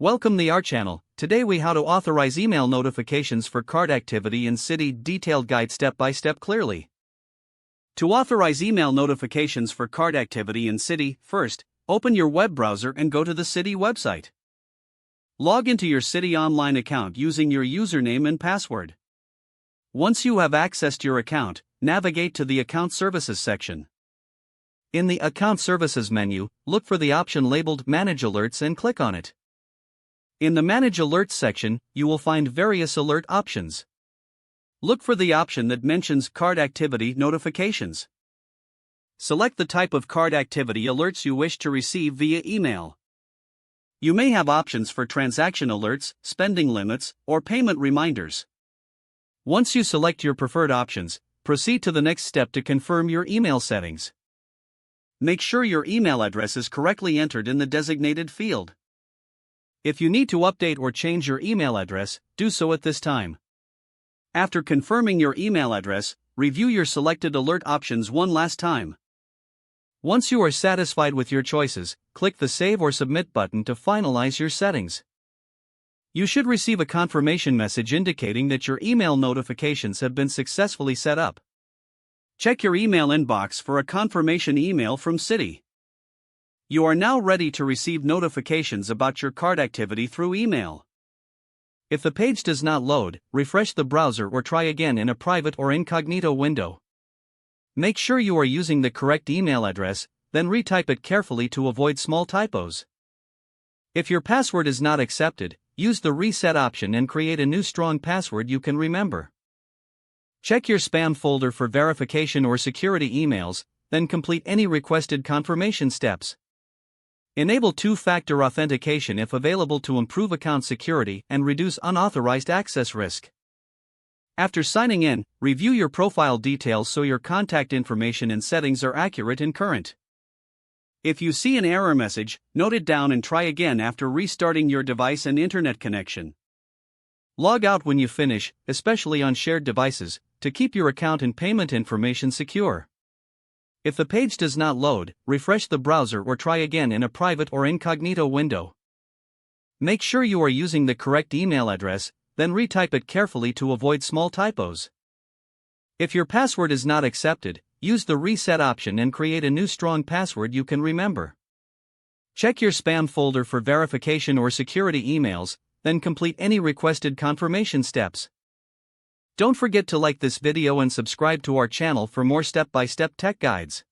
Welcome to our channel. Today we how to authorize email notifications for card activity in Citi. Detailed guide step by step clearly. To authorize email notifications for card activity in Citi, first, open your web browser and go to the Citi website. Log into your Citi online account using your username and password. Once you have accessed your account, navigate to the Account Services section. In the Account Services menu, look for the option labeled Manage Alerts and click on it. In the Manage Alerts section, you will find various alert options. Look for the option that mentions Card Activity Notifications. Select the type of card activity alerts you wish to receive via email. You may have options for transaction alerts, spending limits, or payment reminders. Once you select your preferred options, proceed to the next step to confirm your email settings. Make sure your email address is correctly entered in the designated field. If you need to update or change your email address, do so at this time. After confirming your email address, review your selected alert options one last time. Once you are satisfied with your choices, click the Save or Submit button to finalize your settings. You should receive a confirmation message indicating that your email notifications have been successfully set up. Check your email inbox for a confirmation email from Citi. You are now ready to receive notifications about your card activity through email. If the page does not load, refresh the browser or try again in a private or incognito window. Make sure you are using the correct email address, then retype it carefully to avoid small typos. If your password is not accepted, use the Reset option and create a new strong password you can remember. Check your spam folder for verification or security emails, then complete any requested confirmation steps. Enable two-factor authentication if available to improve account security and reduce unauthorized access risk. After signing in, review your profile details so your contact information and settings are accurate and current. If you see an error message, note it down and try again after restarting your device and internet connection. Log out when you finish, especially on shared devices, to keep your account and payment information secure. If the page does not load, refresh the browser or try again in a private or incognito window. Make sure you are using the correct email address, then retype it carefully to avoid small typos. If your password is not accepted, use the Reset option and create a new strong password you can remember. Check your spam folder for verification or security emails, then complete any requested confirmation steps. Don't forget to like this video and subscribe to our channel for more step-by-step tech guides.